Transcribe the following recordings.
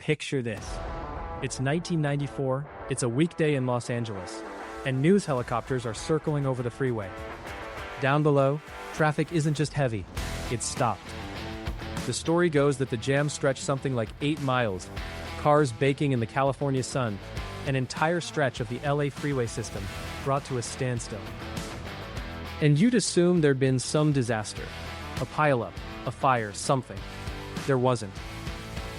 Picture this. It's 1994, it's a weekday in Los Angeles, and news helicopters are circling over the freeway. Down below, traffic isn't just heavy, it's stopped. The story goes that the jam stretched something like 8 miles, cars baking in the California sun, an entire stretch of the LA freeway system brought to a standstill. And you'd assume there'd been some disaster, a pileup, a fire, something. There wasn't.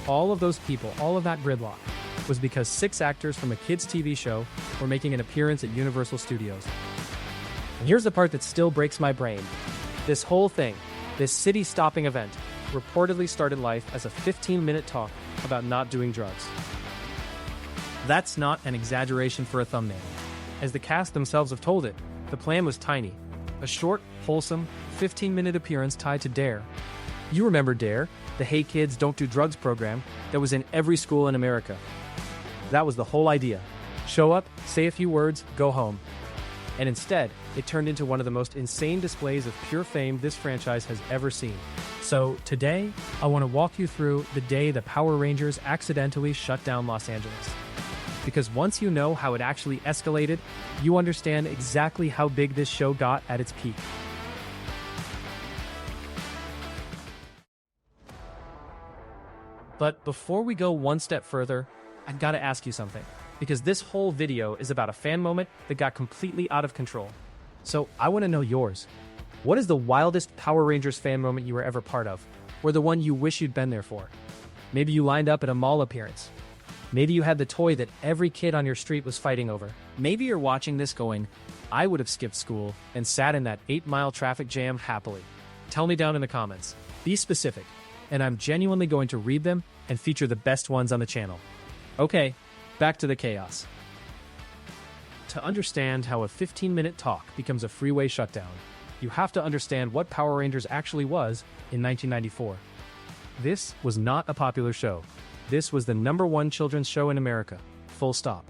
All of those people, all of that gridlock, was because 6 actors from a kids' TV show were making an appearance at Universal Studios. And here's the part that still breaks my brain. This whole thing, this city-stopping event, reportedly started life as a 15-minute talk about not doing drugs. That's not an exaggeration for a thumbnail. As the cast themselves have told it, the plan was tiny. A short, wholesome, 15-minute appearance tied to D.A.R.E. You remember D.A.R.E., the Hey Kids Don't Do Drugs program that was in every school in America. That was the whole idea. Show up, say a few words, go home. And instead, it turned into one of the most insane displays of pure fame this franchise has ever seen. So today, I want to walk you through the day the Power Rangers accidentally shut down Los Angeles. Because once you know how it actually escalated, you understand exactly how big this show got at its peak. But before we go one step further, I've got to ask you something. Because this whole video is about a fan moment that got completely out of control. So I want to know yours. What is the wildest Power Rangers fan moment you were ever part of? Or the one you wish you'd been there for? Maybe you lined up at a mall appearance. Maybe you had the toy that every kid on your street was fighting over. Maybe you're watching this going, I would have skipped school and sat in that 8-mile traffic jam happily. Tell me down in the comments. Be specific, and I'm genuinely going to read them and feature the best ones on the channel. Okay, back to the chaos. To understand how a 15-minute talk becomes a freeway shutdown, you have to understand what Power Rangers actually was in 1994. This was not a popular show. This was the #1 children's show in America, full stop.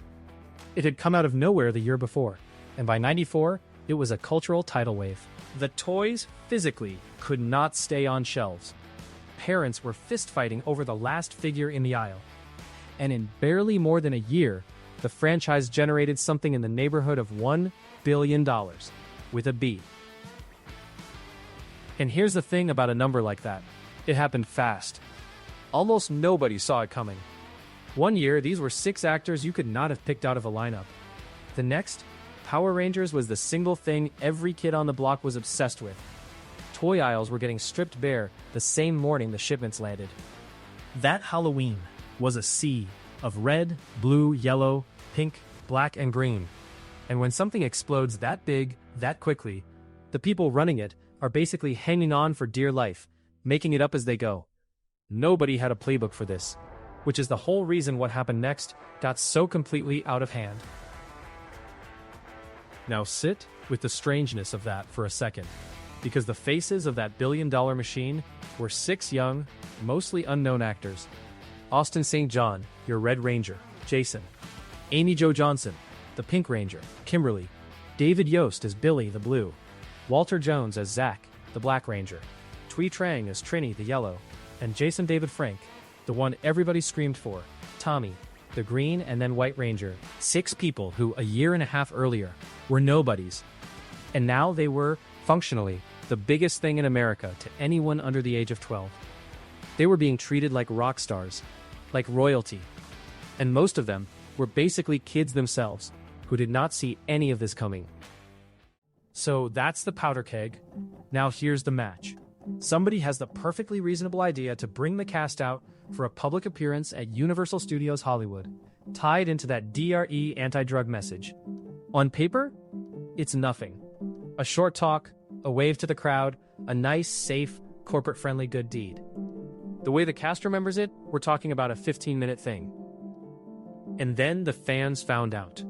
It had come out of nowhere the year before, and by '94, it was a cultural tidal wave. The toys, physically, could not stay on shelves. Parents were fist-fighting over the last figure in the aisle. And in barely more than a year, the franchise generated something in the neighborhood of $1 billion, with a B. And here's the thing about a number like that. It happened fast. Almost nobody saw it coming. One year, these were 6 actors you could not have picked out of a lineup. The next, Power Rangers was the single thing every kid on the block was obsessed with. Toy aisles were getting stripped bare the same morning the shipments landed. That Halloween was a sea of red, blue, yellow, pink, black, and green. And when something explodes that big, that quickly, the people running it are basically hanging on for dear life, making it up as they go. Nobody had a playbook for this, which is the whole reason what happened next got so completely out of hand. Now sit with the strangeness of that for a second, because the faces of that billion-dollar machine were 6 young, mostly unknown actors. Austin St. John, your Red Ranger, Jason. Amy Jo Johnson, the Pink Ranger, Kimberly. David Yost as Billy, the Blue. Walter Jones as Zach, the Black Ranger. Thuy Trang as Trini, the Yellow. And Jason David Frank, the one everybody screamed for, Tommy, the Green and then White Ranger. 6 people who, a year and a half earlier, were nobodies. And now they were, functionally, the biggest thing in America to anyone under the age of 12. They were being treated like rock stars, like royalty. And most of them were basically kids themselves, who did not see any of this coming. So that's the powder keg. Now here's the match. Somebody has the perfectly reasonable idea to bring the cast out for a public appearance at Universal Studios Hollywood, tied into that D.A.R.E. anti-drug message. On paper, it's nothing. A short talk, a wave to the crowd, a nice, safe, corporate-friendly good deed. The way the cast remembers it, we're talking about a 15-minute thing. And then the fans found out.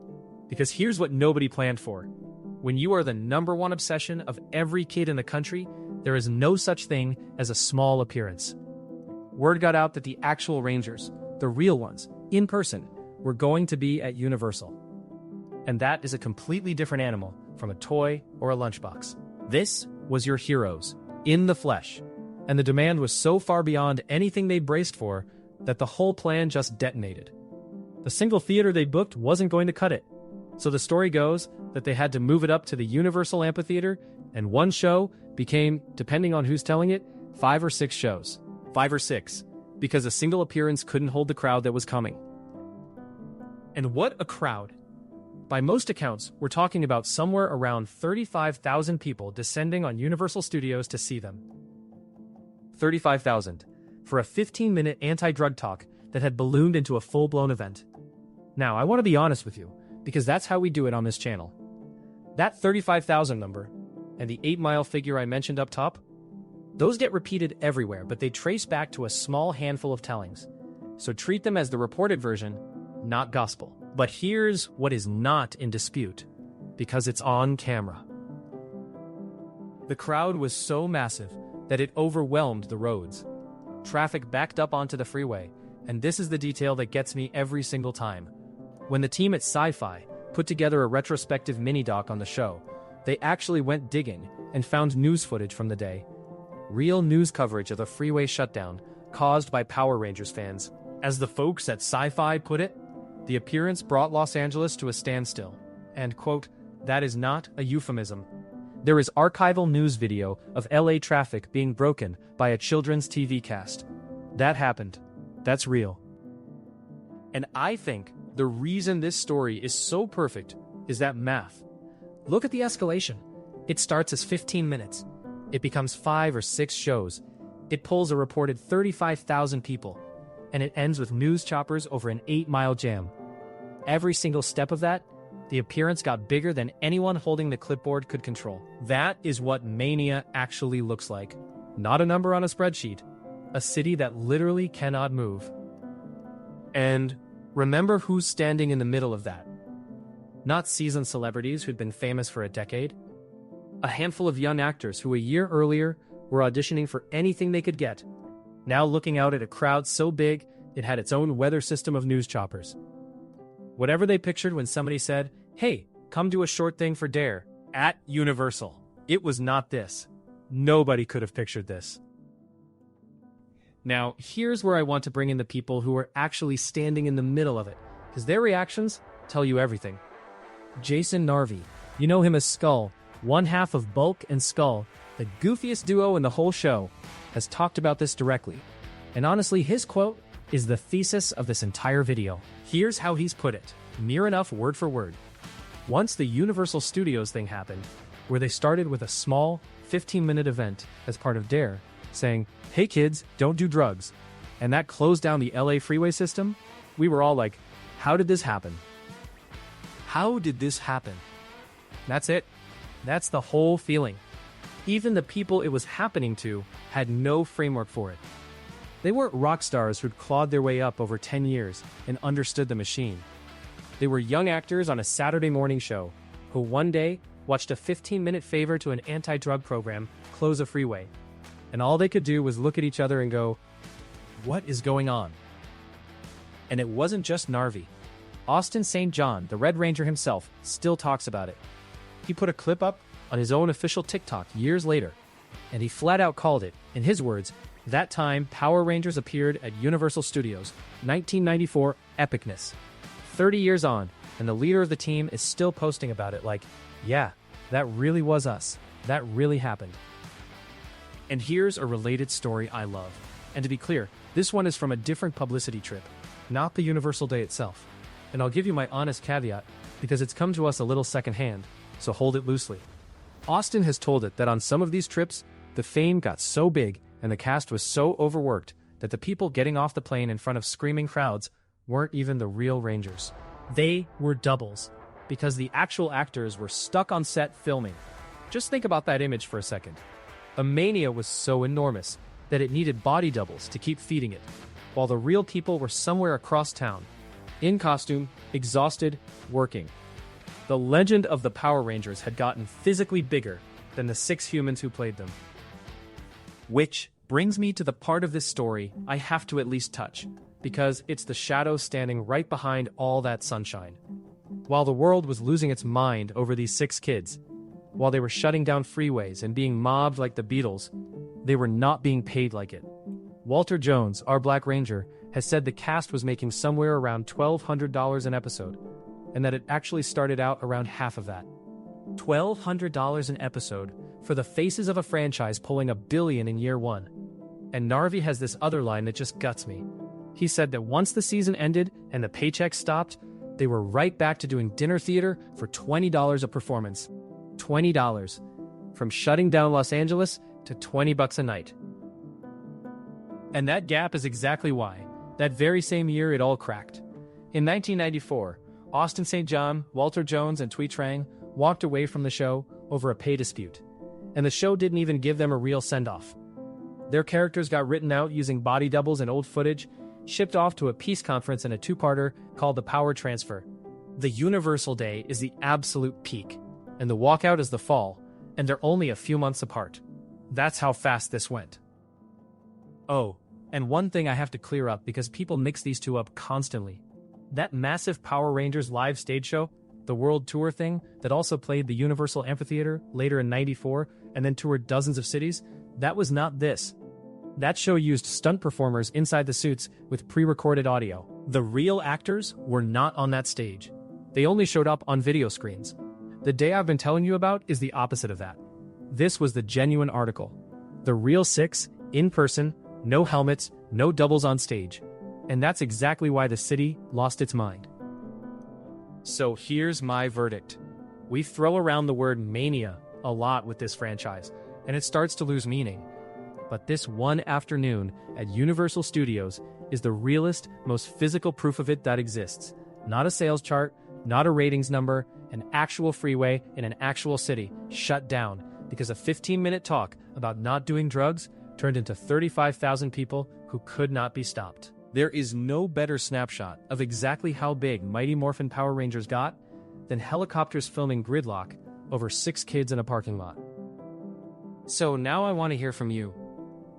Because here's what nobody planned for. When you are the #1 obsession of every kid in the country, there is no such thing as a small appearance. Word got out that the actual Rangers, the real ones, in person, were going to be at Universal. And that is a completely different animal from a toy or a lunchbox. This was your heroes, in the flesh. And the demand was so far beyond anything they braced for, that the whole plan just detonated. The single theater they booked wasn't going to cut it. So the story goes that they had to move it up to the Universal Amphitheatre, and one show became, depending on who's telling it, 5 or 6 shows. 5 or 6, because a single appearance couldn't hold the crowd that was coming. And what a crowd! By most accounts, we're talking about somewhere around 35,000 people descending on Universal Studios to see them. 35,000, for a 15-minute anti-drug talk that had ballooned into a full-blown event. Now, I want to be honest with you, because that's how we do it on this channel. That 35,000 number, and the 8-mile figure I mentioned up top, those get repeated everywhere, but they trace back to a small handful of tellings. So treat them as the reported version, not gospel. But here's what is not in dispute, because it's on camera. The crowd was so massive that it overwhelmed the roads. Traffic backed up onto the freeway, and this is the detail that gets me every single time. When the team at Sci-Fi put together a retrospective mini-doc on the show, they actually went digging and found news footage from the day. Real news coverage of the freeway shutdown caused by Power Rangers fans. As the folks at Sci-Fi put it, the appearance brought Los Angeles to a standstill. And, quote, that is not a euphemism. There is archival news video of LA traffic being broken by a children's TV cast. That happened. That's real. And I think the reason this story is so perfect is that math. Look at the escalation. It starts as 15 minutes. It becomes 5 or 6 shows. It pulls a reported 35,000 people. And it ends with news choppers over an 8-mile jam. Every single step of that, the appearance got bigger than anyone holding the clipboard could control. That is what mania actually looks like. Not a number on a spreadsheet. A city that literally cannot move. And remember who's standing in the middle of that. Not seasoned celebrities who'd been famous for a decade. A handful of young actors who a year earlier were auditioning for anything they could get. Now looking out at a crowd so big, it had its own weather system of news choppers. Whatever they pictured when somebody said, hey, come do a short thing for D.A.R.E. at Universal. It was not this. Nobody could have pictured this. Now, here's where I want to bring in the people who are actually standing in the middle of it, because their reactions tell you everything. Jason Narvy. You know him as Skull, one half of Bulk and Skull, the goofiest duo in the whole show, has talked about this directly. And honestly, his quote is the thesis of this entire video. Here's how he's put it, near enough word for word. Once the Universal Studios thing happened, where they started with a small, 15-minute event as part of D.A.R.E., saying, hey kids, don't do drugs, and that closed down the LA freeway system, we were all like, how did this happen? How did this happen? That's it. That's the whole feeling. Even the people it was happening to had no framework for it. They weren't rock stars who'd clawed their way up over 10 years and understood the machine. They were young actors on a Saturday morning show who one day watched a 15-minute favor to an anti-drug program close a freeway. And all they could do was look at each other and go, what is going on? And it wasn't just Narvy. Austin St. John, the Red Ranger himself, still talks about it. He put a clip up on his own official TikTok years later, and he flat out called it, in his words, that time Power Rangers appeared at Universal Studios, 1994 epicness. 30 years on, and the leader of the team is still posting about it like, yeah, that really was us. That really happened. And here's a related story I love. And to be clear, this one is from a different publicity trip, not the Universal Day itself. And I'll give you my honest caveat, because it's come to us a little secondhand, so hold it loosely. Austin has told it that on some of these trips, the fame got so big and the cast was so overworked that the people getting off the plane in front of screaming crowds weren't even the real Rangers. They were doubles, because the actual actors were stuck on set filming. Just think about that image for a second. A mania was so enormous that it needed body doubles to keep feeding it, while the real people were somewhere across town, in costume, exhausted, working. The legend of the Power Rangers had gotten physically bigger than the 6 humans who played them. Which brings me to the part of this story I have to at least touch, because it's the shadow standing right behind all that sunshine. While the world was losing its mind over these 6 kids, while they were shutting down freeways and being mobbed like the Beatles, they were not being paid like it. Walter Jones, our Black Ranger, has said the cast was making somewhere around $1,200 an episode, and that it actually started out around half of that. $1,200 an episode for the faces of a franchise pulling $1 billion in year one. And Narvy has this other line that just guts me. He said that once the season ended and the paychecks stopped, they were right back to doing dinner theater for $20 a performance. $20. From shutting down Los Angeles to $20 a night. And that gap is exactly why, that very same year, it all cracked. In 1994, Austin St. John, Walter Jones, and Thuy Trang walked away from the show over a pay dispute. And the show didn't even give them a real send-off. Their characters got written out using body doubles and old footage, shipped off to a peace conference in a two-parter called The Power Transfer. The Universal Day is the absolute peak, and the walkout is the fall, and they're only a few months apart. That's how fast this went. Oh, and one thing I have to clear up because people mix these two up constantly. That massive Power Rangers live stage show, the World Tour thing that also played the Universal Amphitheatre later in '94 and then toured dozens of cities, that was not this. That show used stunt performers inside the suits with pre-recorded audio. The real actors were not on that stage. They only showed up on video screens. The day I've been telling you about is the opposite of that. This was the genuine article. The real six, in person, no helmets, no doubles on stage. And that's exactly why the city lost its mind. So here's my verdict. We throw around the word mania a lot with this franchise, and it starts to lose meaning. But this one afternoon at Universal Studios is the realest, most physical proof of it that exists. Not a sales chart, not a ratings number, an actual freeway in an actual city shut down because a 15-minute talk about not doing drugs turned into 35,000 people who could not be stopped. There is no better snapshot of exactly how big Mighty Morphin Power Rangers got than helicopters filming gridlock over 6 kids in a parking lot. So now I want to hear from you.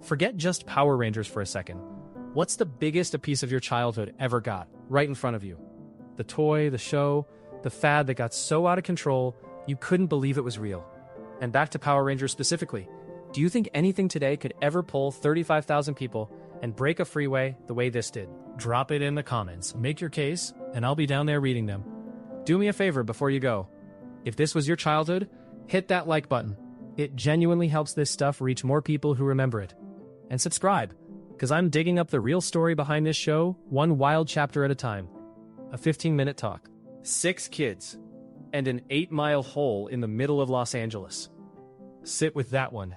Forget just Power Rangers for a second. What's the biggest a piece of your childhood ever got, right in front of you? The toy, the show, the fad that got so out of control, you couldn't believe it was real. And back to Power Rangers specifically, do you think anything today could ever pull 35,000 people and break a freeway the way this did? Drop it in the comments, make your case, and I'll be down there reading them. Do me a favor before you go. If this was your childhood, hit that like button. It genuinely helps this stuff reach more people who remember it. And subscribe, because I'm digging up the real story behind this show, one wild chapter at a time. A 15-minute talk. 6 kids. And an 8-mile hole in the middle of Los Angeles. Sit with that one.